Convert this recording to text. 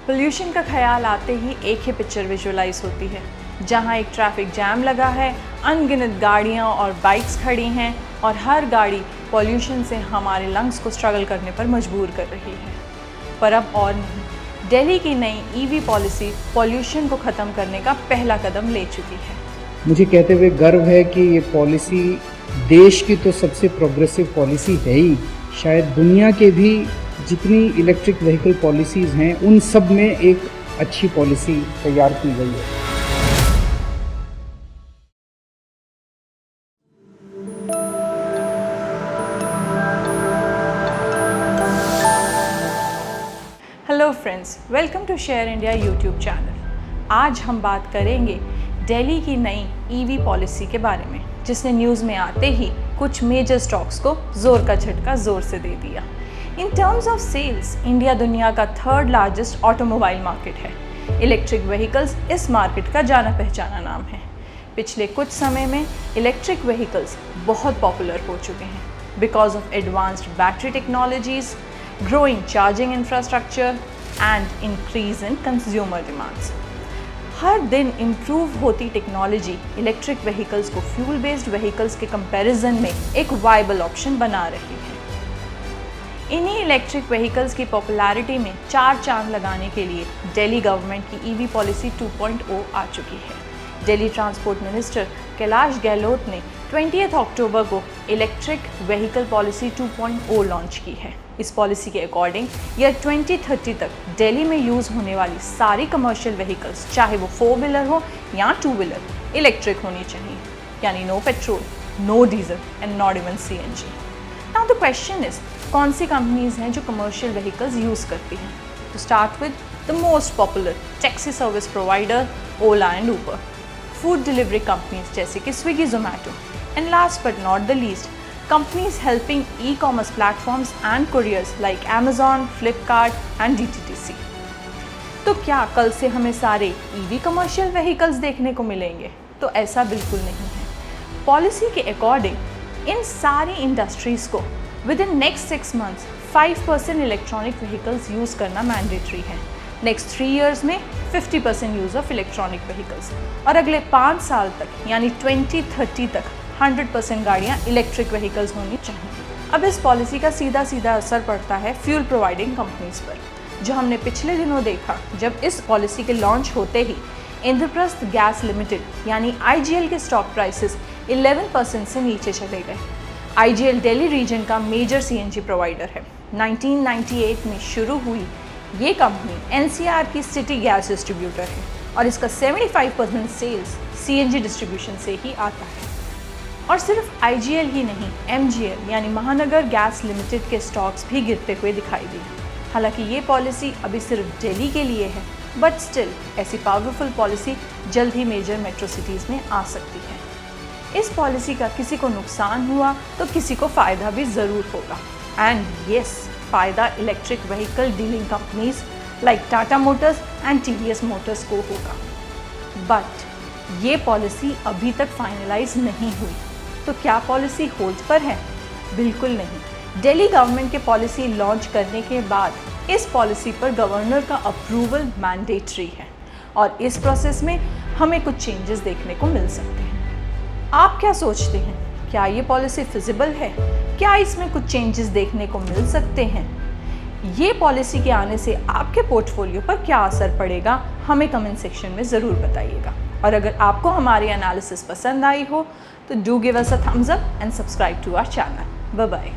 Pollution का ख्याल आते ही एक ही पिक्चर विजुअलाइज होती है, जहां एक ट्रैफिक जैम लगा है, अनगिनत गाड़ियां और बाइक्स खड़ी हैं और हर गाड़ी पोल्यूशन से हमारे लंग्स को स्ट्रगल करने पर मजबूर कर रही है। पर अब और नहीं, दिल्ली की नई ईवी पॉलिसी पोल्यूशन को ख़त्म करने का पहला कदम ले चुकी है। मुझे कहते हुए गर्व है कि ये पॉलिसी देश की तो सबसे प्रोग्रेसिव पॉलिसी है ही, शायद दुनिया के भी जितनी इलेक्ट्रिक व्हीकल पॉलिसीज़ हैं उन सब में एक अच्छी पॉलिसी तैयार की गई है। Hello friends, welcome to Share India YouTube channel. आज हम बात करेंगे दिल्ली की नई ईवी पॉलिसी के बारे में, जिसने न्यूज़ में आते ही कुछ मेजर स्टॉक्स को जोर का झटका जोर से दे दिया। In terms of sales, India दुनिया का थर्ड लार्जेस्ट ऑटोमोबाइल मार्केट है। इलेक्ट्रिक व्हीकल्स इस मार्केट का जाना पहचाना नाम है। पिछले कुछ समय में इलेक्ट्रिक व्हीकल्स बहुत पॉपुलर हो चुके हैं because of advanced battery technologies, growing charging infrastructure and increase in consumer demands। हर दिन इम्प्रूव होती टेक्नोलॉजी इलेक्ट्रिक व्हीकल्स को फ्यूल बेस्ड व्हीकल्स के कंपैरिजन में एक वायबल ऑप्शन बना रही है। इन्हीं इलेक्ट्रिक व्हीकल्स की पॉपुलैरिटी में चार चांद लगाने के लिए दिल्ली गवर्नमेंट की ईवी पॉलिसी 2.0 आ चुकी है। दिल्ली ट्रांसपोर्ट मिनिस्टर कैलाश गहलोत ने 20 अक्टूबर को इलेक्ट्रिक व्हीकल पॉलिसी 2.0 लॉन्च की है। इस पॉलिसी के अकॉर्डिंग ईयर 2030 तक दिल्ली में यूज़ होने वाली सारी कमर्शियल व्हीकल्स, चाहे वो 4 व्हीलर हो या 2 व्हीलर, इलेक्ट्रिक होनी चाहिए, यानी no petrol, no diesel and not even CNG। Now the question is, कौन सी कंपनीज हैं जो कमर्शियल व्हीकल्स यूज़ करती हैं? To start with the most popular taxi service provider Ola and Uber, food delivery companies जैसे कि Swiggy, Zomato, and last but not the least companies helping e-commerce platforms and couriers like Amazon, Flipkart and DTDC। तो क्या कल से हमें सारे EV commercial vehicles देखने को मिलेंगे? तो ऐसा बिल्कुल नहीं है। पॉलिसी के अकॉर्डिंग इन सारी इंडस्ट्रीज़ को with in next 6 months 5% electronic vehicles use करना मैंडेटरी है। नेक्स्ट 3 ईयर्स में 50% यूज़ ऑफ इलेक्ट्रॉनिक व्हीकल्स, और अगले 5 साल तक यानी 2030 तक 100% गाड़ियाँ इलेक्ट्रिक व्हीकल्स होनी चाहिए। अब इस पॉलिसी का सीधा सीधा असर पड़ता है फ्यूल प्रोवाइडिंग कंपनीज पर, जो हमने पिछले दिनों देखा जब इस पॉलिसी के लॉन्च होते ही इंद्रप्रस्थ गैस लिमिटेड यानी IGL के स्टॉक प्राइसेस 11% से नीचे चले गए। IGL दिल्ली रीजन का मेजर CNG प्रोवाइडर है। 1998 में शुरू हुई ये कंपनी NCR की सिटी गैस डिस्ट्रीब्यूटर है और इसका 75% सेल्स CNG डिस्ट्रीब्यूशन से ही आता है। और सिर्फ IGL ही नहीं, MGL यानी महानगर गैस लिमिटेड के स्टॉक्स भी गिरते हुए दिखाई दिए। हालांकि ये पॉलिसी अभी सिर्फ दिल्ली के लिए है, बट स्टिल ऐसी पावरफुल पॉलिसी जल्द ही मेजर मेट्रो सिटीज़ में आ सकती है। इस पॉलिसी का किसी को नुकसान हुआ तो किसी को फ़ायदा भी ज़रूर होगा। एंड येस, फ़ायदा electric vehicle dealing companies like Tata Motors and TVS Motors को होगा। बट ये पॉलिसी अभी तक फाइनलाइज नहीं हुई, तो क्या पॉलिसी होल्ड पर है? बिल्कुल नहीं। दिल्ली गवर्नमेंट के पॉलिसी लॉन्च करने के बाद इस पॉलिसी पर गवर्नर का अप्रूवल मैंडेटरी है और इस प्रोसेस में हमें कुछ चेंजेस देखने को मिल सकते हैं। आप क्या सोचते हैं? क्या ये पॉलिसी फिजिबल है? क्या इसमें कुछ चेंजेस देखने को मिल सकते हैं? ये पॉलिसी के आने से आपके पोर्टफोलियो पर क्या असर पड़ेगा, हमें कमेंट सेक्शन में ज़रूर बताइएगा। और अगर आपको हमारी एनालिसिस पसंद आई हो तो do give us a thumbs up and subscribe to our channel. Bye bye.